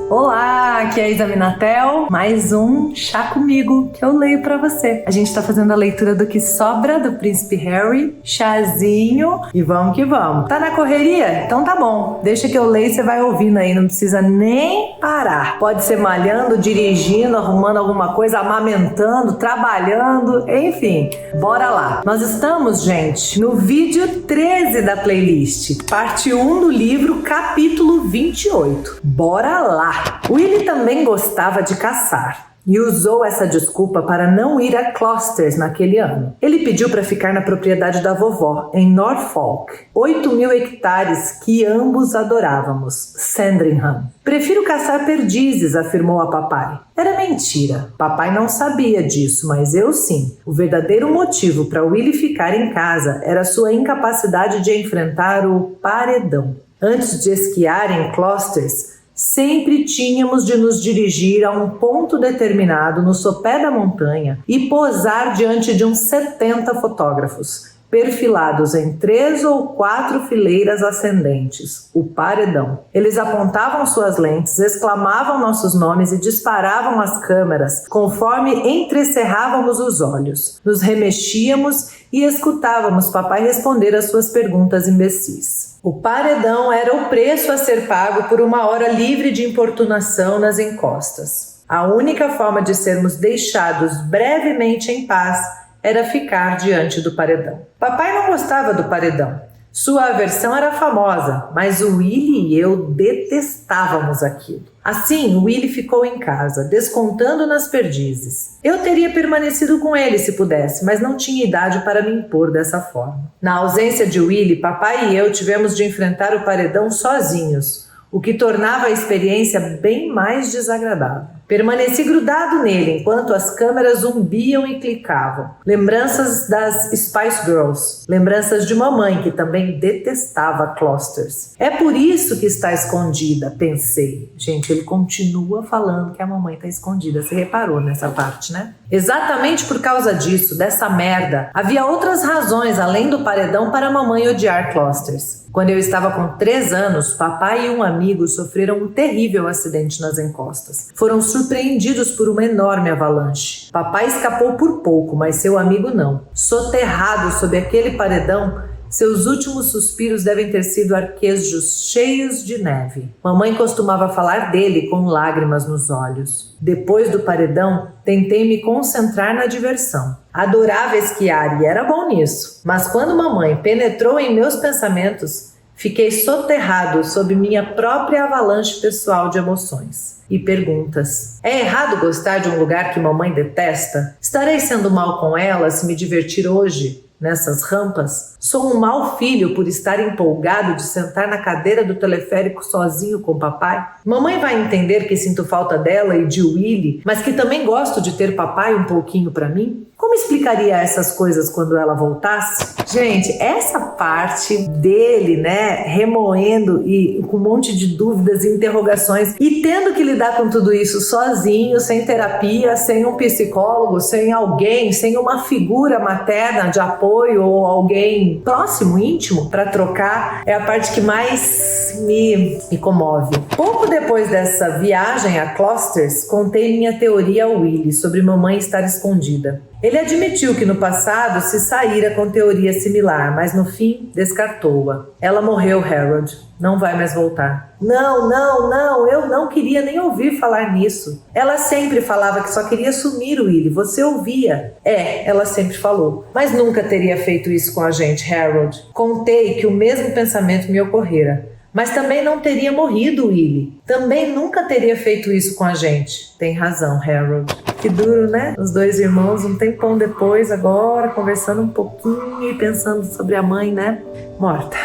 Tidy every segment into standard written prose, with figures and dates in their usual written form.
Olá, aqui é a Isa Minatel, mais um Chá Comigo que eu leio pra você. A gente tá fazendo a leitura do Que Sobra, do Príncipe Harry, chazinho e vamos que vamos. Tá na correria? Então tá bom, deixa que eu leio e você vai ouvindo aí, não precisa nem parar. Pode ser malhando, dirigindo, arrumando alguma coisa, amamentando, trabalhando, enfim, bora lá. Nós estamos, gente, no vídeo 13 da playlist, parte 1 do livro, capítulo 28. Bora lá! Willie também gostava de caçar e usou essa desculpa para não ir a Closters naquele ano. Ele pediu para ficar na propriedade da vovó, em Norfolk, 8.000 hectares que ambos adorávamos, Sandringham. Prefiro caçar perdizes, afirmou a papai. Era mentira. Papai não sabia disso, mas eu sim. O verdadeiro motivo para Willie ficar em casa era sua incapacidade de enfrentar o paredão. Antes de esquiar em Closters, sempre tínhamos de nos dirigir a um ponto determinado no sopé da montanha e posar diante de uns 70 fotógrafos, perfilados em 3 ou 4 fileiras ascendentes, o paredão. Eles apontavam suas lentes, exclamavam nossos nomes e disparavam as câmeras conforme entrecerrávamos os olhos. Nos remexíamos e escutávamos papai responder às suas perguntas imbecis. O paredão era o preço a ser pago por uma hora livre de importunação nas encostas. A única forma de sermos deixados brevemente em paz era ficar diante do paredão. Papai não gostava do paredão. Sua aversão era famosa, mas o Willie e eu detestávamos aquilo. Assim, o Willie ficou em casa, descontando nas perdizes. Eu teria permanecido com ele se pudesse, mas não tinha idade para me impor dessa forma. Na ausência de Willie, papai e eu tivemos de enfrentar o paredão sozinhos, o que tornava a experiência bem mais desagradável. Permaneci grudado nele enquanto as câmeras zumbiam e clicavam. Lembranças das Spice Girls. Lembranças de mamãe, que também detestava Closters. É por isso que está escondida, pensei. Gente, ele continua falando que a mamãe está escondida. Você reparou nessa parte, né? Exatamente por causa disso, dessa merda, havia outras razões além do paredão para a mamãe odiar Closters. Quando eu estava com 3 anos, papai e um amigo sofreram um terrível acidente nas encostas. Foram surpreendidos por uma enorme avalanche. Papai escapou por pouco, mas seu amigo não. Soterrado sob aquele paredão, seus últimos suspiros devem ter sido arquejos cheios de neve. Mamãe costumava falar dele com lágrimas nos olhos. Depois do paredão, tentei me concentrar na diversão. Adorava esquiar e era bom nisso. Mas quando mamãe penetrou em meus pensamentos, fiquei soterrado sob minha própria avalanche pessoal de emoções e perguntas. É errado gostar de um lugar que mamãe detesta? Estarei sendo mal com ela se me divertir hoje nessas rampas? Sou um mau filho por estar empolgado de sentar na cadeira do teleférico sozinho com papai? Mamãe vai entender que sinto falta dela e de Willie, mas que também gosto de ter papai um pouquinho pra mim? Como explicaria essas coisas quando ela voltasse? Gente, essa parte dele, né, remoendo e com um monte de dúvidas e interrogações e tendo que lidar com tudo isso sozinho, sem terapia, sem um psicólogo, sem alguém, sem uma figura materna de apoio ou alguém próximo, íntimo, para trocar, é a parte que mais me comove. Pouco depois dessa viagem a Closters, contei minha teoria ao Willie sobre mamãe estar escondida. Ele admitiu que no passado se saíra com teoria similar, mas no fim descartou-a. Ela morreu, Harold. Não vai mais voltar. Não, eu não queria nem ouvir falar nisso. Ela sempre falava que só queria sumir, Willie. Você ouvia? Ela sempre falou. Mas nunca teria feito isso com a gente, Harold. Contei que o mesmo pensamento me ocorrera. Mas também não teria morrido, Willie. Também nunca teria feito isso com a gente. Tem razão, Harold. Que duro, né? Os 2 irmãos, um tempão depois, agora, conversando um pouquinho e pensando sobre a mãe, né? Morta.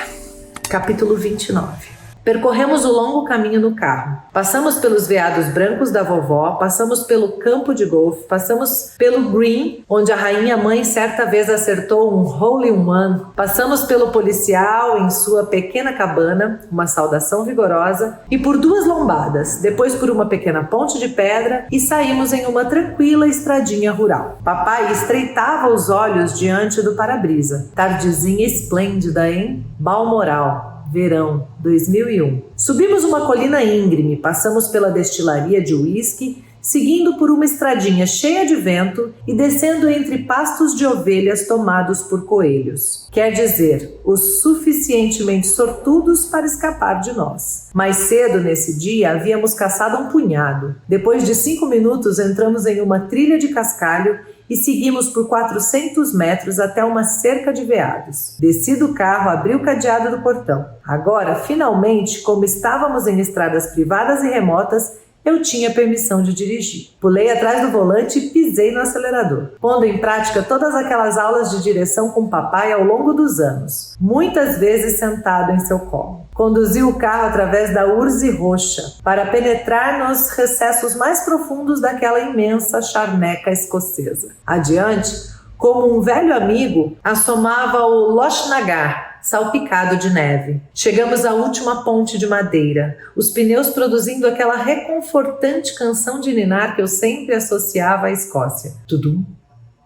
Capítulo 29. Percorremos o longo caminho no carro. Passamos pelos veados brancos da vovó, passamos pelo campo de golfe, passamos pelo green, onde a rainha-mãe certa vez acertou um hole-in-one. Passamos pelo policial em sua pequena cabana, uma saudação vigorosa, e por 2 lombadas, depois por uma pequena ponte de pedra e saímos em uma tranquila estradinha rural. Papai estreitava os olhos diante do para-brisa. Tardezinha esplêndida, hein? Balmoral. verão, 2001. Subimos uma colina íngreme, passamos pela destilaria de uísque, seguindo por uma estradinha cheia de vento e descendo entre pastos de ovelhas tomados por coelhos. Quer dizer, os suficientemente sortudos para escapar de nós. Mais cedo nesse dia havíamos caçado um punhado. Depois de 5 minutos entramos em uma trilha de cascalho e seguimos por 400 metros até uma cerca de veados. Desci do carro, abri o cadeado do portão. Agora, finalmente, como estávamos em estradas privadas e remotas, eu tinha permissão de dirigir. Pulei atrás do volante e pisei no acelerador, pondo em prática todas aquelas aulas de direção com papai ao longo dos anos, muitas vezes sentado em seu colo. Conduzi o carro através da urze roxa para penetrar nos recessos mais profundos daquela imensa charneca escocesa. Adiante, como um velho amigo, assomava o Loch Nagar, salpicado de neve. Chegamos à última ponte de madeira, os pneus produzindo aquela reconfortante canção de ninar que eu sempre associava à Escócia. Tudum,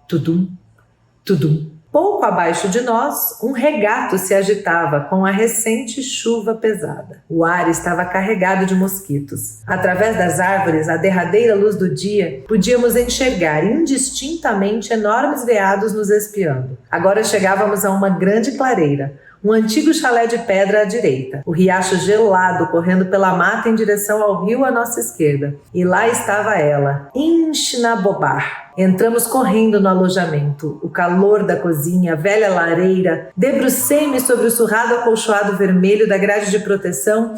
tudum, tudum. Pouco abaixo de nós, um regato se agitava com a recente chuva pesada. O ar estava carregado de mosquitos. Através das árvores, à derradeira luz do dia, podíamos enxergar indistintamente enormes veados nos espiando. Agora chegávamos a uma grande clareira, um antigo chalé de pedra à direita, o riacho gelado correndo pela mata em direção ao rio à nossa esquerda. E lá estava ela, Inchnabobar. Entramos correndo no alojamento, o calor da cozinha, a velha lareira. Debrucei-me sobre o surrado acolchoado vermelho da grade de proteção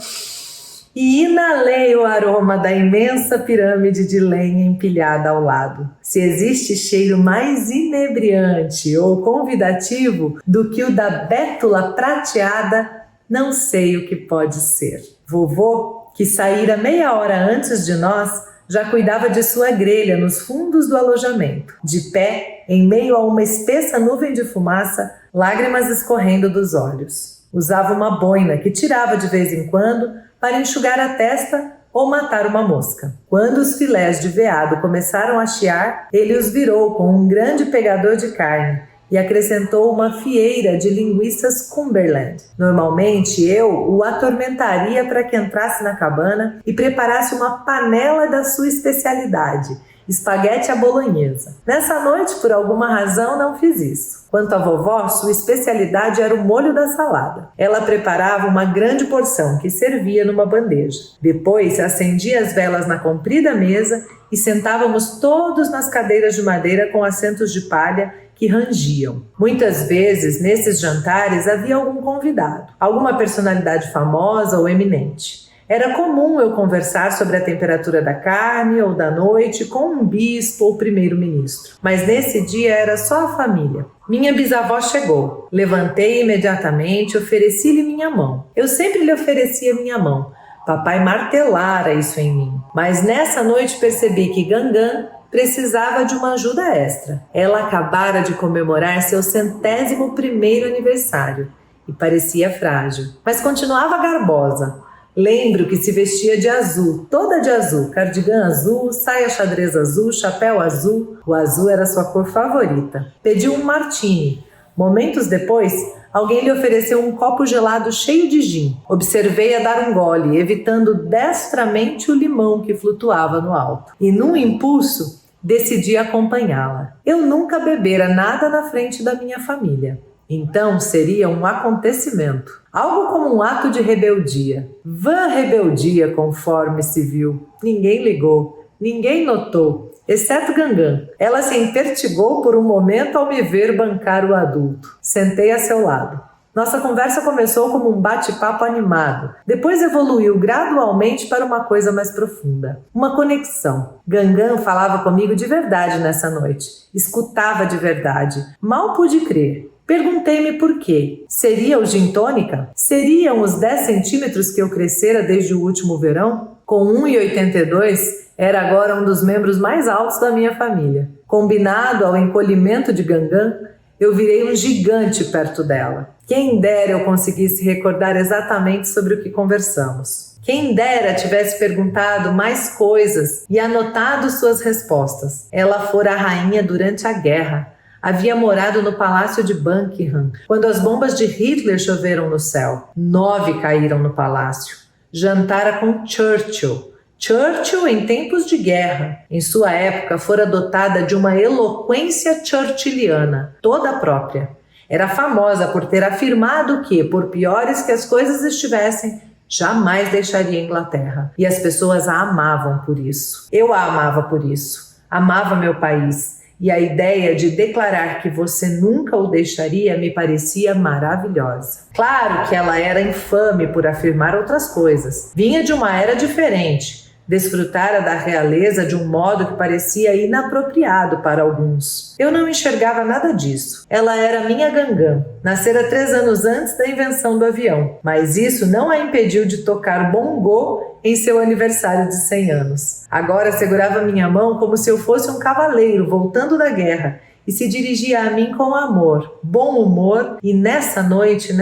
e inalei o aroma da imensa pirâmide de lenha empilhada ao lado. Se existe cheiro mais inebriante ou convidativo do que o da bétula prateada, não sei o que pode ser. Vovô, que saíra meia hora antes de nós, já cuidava de sua grelha nos fundos do alojamento. De pé, em meio a uma espessa nuvem de fumaça, lágrimas escorrendo dos olhos. Usava uma boina que tirava de vez em quando para enxugar a testa ou matar uma mosca. Quando os filés de veado começaram a chiar, ele os virou com um grande pegador de carne e acrescentou uma fieira de linguiças Cumberland. Normalmente eu o atormentaria para que entrasse na cabana e preparasse uma panela da sua especialidade, espaguete à bolonhesa. Nessa noite, por alguma razão, não fiz isso. Quanto à vovó, sua especialidade era o molho da salada. Ela preparava uma grande porção que servia numa bandeja. Depois, acendia as velas na comprida mesa e sentávamos todos nas cadeiras de madeira com assentos de palha que rangiam. Muitas vezes, nesses jantares, havia algum convidado, alguma personalidade famosa ou eminente. Era comum eu conversar sobre a temperatura da carne ou da noite com um bispo ou primeiro-ministro. Mas nesse dia era só a família. Minha bisavó chegou. Levantei imediatamente e ofereci-lhe minha mão. Eu sempre lhe oferecia minha mão. Papai martelara isso em mim. Mas nessa noite percebi que Gangan precisava de uma ajuda extra. Ela acabara de comemorar seu 101º aniversário e parecia frágil, mas continuava garbosa. Lembro que se vestia de azul, toda de azul, cardigã azul, saia xadrez azul, chapéu azul. O azul era sua cor favorita. Pediu um martini. Momentos depois, alguém lhe ofereceu um copo gelado cheio de gin. Observei-a dar um gole, evitando destramente o limão que flutuava no alto. E num impulso, decidi acompanhá-la. Eu nunca bebera nada na frente da minha família. Então seria um acontecimento, algo como um ato de rebeldia. Vã rebeldia, conforme se viu. Ninguém ligou, ninguém notou, exceto Gangan. Ela se impertigou por um momento ao me ver bancar o adulto. Sentei a seu lado. Nossa conversa começou como um bate-papo animado. Depois evoluiu gradualmente para uma coisa mais profunda. Uma conexão. Gangan falava comigo de verdade nessa noite. Escutava de verdade. Mal pude crer. Perguntei-me por quê. Seria o gin tônica? Seriam os 10 centímetros que eu crescera desde o último verão? Com 1,82, era agora um dos membros mais altos da minha família. Combinado ao encolhimento de Gangan, eu virei um gigante perto dela. Quem dera eu conseguisse recordar exatamente sobre o que conversamos. Quem dera tivesse perguntado mais coisas e anotado suas respostas. Ela fora a rainha durante a guerra, Havia morado no palácio de Buckingham quando as bombas de Hitler choveram no céu. 9 caíram no palácio. Jantara com Churchill. Churchill em tempos de guerra. Em sua época fora dotada de uma eloquência churchilliana, toda própria. Era famosa por ter afirmado que, por piores que as coisas estivessem, jamais deixaria a Inglaterra. E as pessoas a amavam por isso. Eu a amava por isso. Amava meu país. E a ideia de declarar que você nunca o deixaria me parecia maravilhosa. Claro que ela era infame por afirmar outras coisas. Vinha de uma era diferente. Desfrutara da realeza de um modo que parecia inapropriado para alguns. Eu não enxergava nada disso. Ela era minha Gangan. Nascera 3 anos antes da invenção do avião. Mas isso não a impediu de tocar bongô em seu aniversário de 100 anos. Agora segurava minha mão como se eu fosse um cavaleiro voltando da guerra e se dirigia a mim com amor, bom humor e nessa noite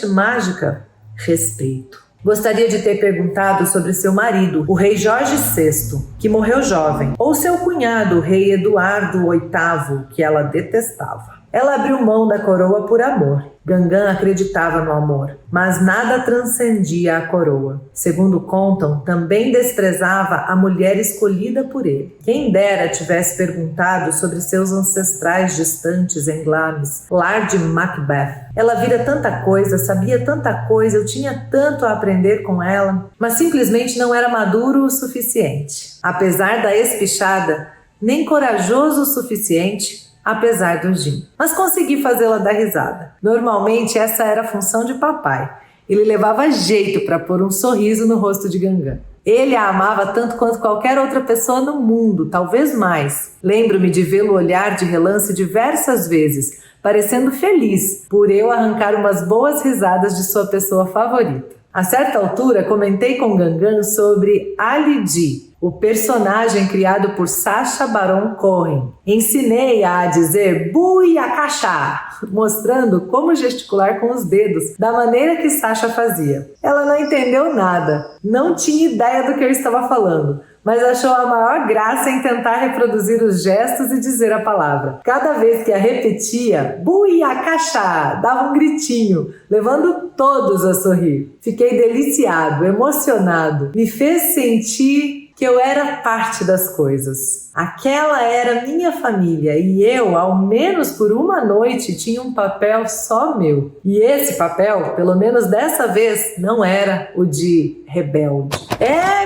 mágica, respeito. Gostaria de ter perguntado sobre seu marido, o rei Jorge VI, que morreu jovem, ou seu cunhado, o rei Eduardo VIII, que ela detestava. Ela abriu mão da coroa por amor. Gangan acreditava no amor, mas nada transcendia a coroa. Segundo contam, também desprezava a mulher escolhida por ele. Quem dera tivesse perguntado sobre seus ancestrais distantes em Glamis, lar de Macbeth. Ela vira tanta coisa, sabia tanta coisa, eu tinha tanto a aprender com ela, mas simplesmente não era maduro o suficiente. Apesar da espichada, nem corajoso o suficiente, apesar do gin. Mas consegui fazê-la dar risada. Normalmente essa era a função de papai. Ele levava jeito para pôr um sorriso no rosto de Gangan. Ele a amava tanto quanto qualquer outra pessoa no mundo, talvez mais. Lembro-me de vê-lo olhar de relance diversas vezes, parecendo feliz por eu arrancar umas boas risadas de sua pessoa favorita. A certa altura, comentei com Gangan sobre Ali G, o personagem criado por Sacha Baron Cohen. Ensinei-a a dizer "bu e a cachá", mostrando como gesticular com os dedos, da maneira que Sacha fazia. Ela não entendeu nada, não tinha ideia do que eu estava falando, mas achou a maior graça em tentar reproduzir os gestos e dizer a palavra. Cada vez que a repetia, "bu e a cachá", dava um gritinho, levando todos a sorrir. Fiquei deliciado, emocionado, me fez sentir que eu era parte das coisas. Aquela era minha família e eu, ao menos por uma noite, tinha um papel só meu. E esse papel, pelo menos dessa vez, não era o de rebelde.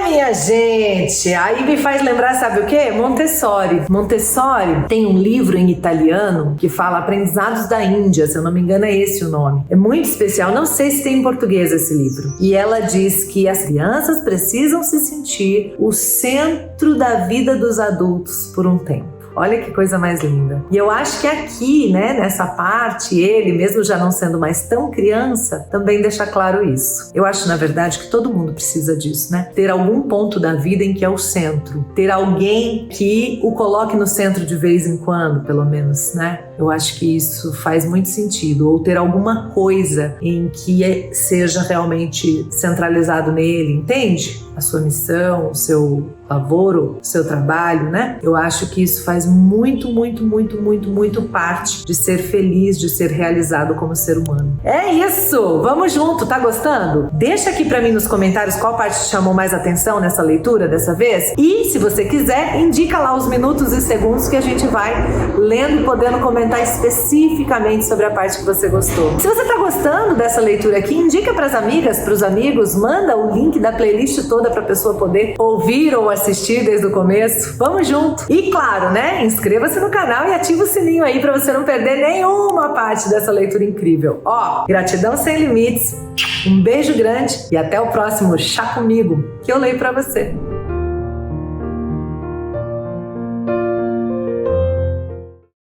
Minha gente, aí me faz lembrar, sabe o quê? Montessori. Montessori tem um livro em italiano que fala Aprendizados da Índia, se eu não me engano é esse o nome. É muito especial, não sei se tem em português esse livro. E ela diz que as crianças precisam se sentir o centro da vida dos adultos por um tempo. Olha que coisa mais linda. E eu acho que aqui, né, nessa parte, ele, mesmo já não sendo mais tão criança, também deixa claro isso. Eu acho, na verdade, que todo mundo precisa disso, né? Ter algum ponto da vida em que é o centro. Ter alguém que o coloque no centro de vez em quando, pelo menos, né? Eu acho que isso faz muito sentido. Ou ter alguma coisa em que seja realmente centralizado nele, entende? A sua missão, o seu lavoro, o seu trabalho, né? Eu acho que isso faz muito parte de ser feliz, de ser realizado como ser humano. É isso! Vamos junto, tá gostando? Deixa aqui pra mim nos comentários qual parte te chamou mais atenção nessa leitura dessa vez. E, se você quiser, indica lá os minutos e segundos que a gente vai lendo e podendo comentar especificamente sobre a parte que você gostou. Se você tá gostando dessa leitura aqui, indica pras amigas, pros amigos, manda o link da playlist toda pra pessoa poder ouvir ou assistir desde o começo. Vamos junto! E claro, né? Inscreva-se no canal e ativa o sininho aí pra você não perder nenhuma parte dessa leitura incrível. Ó, gratidão sem limites, um beijo grande e até o próximo Chá Comigo, que eu leio pra você.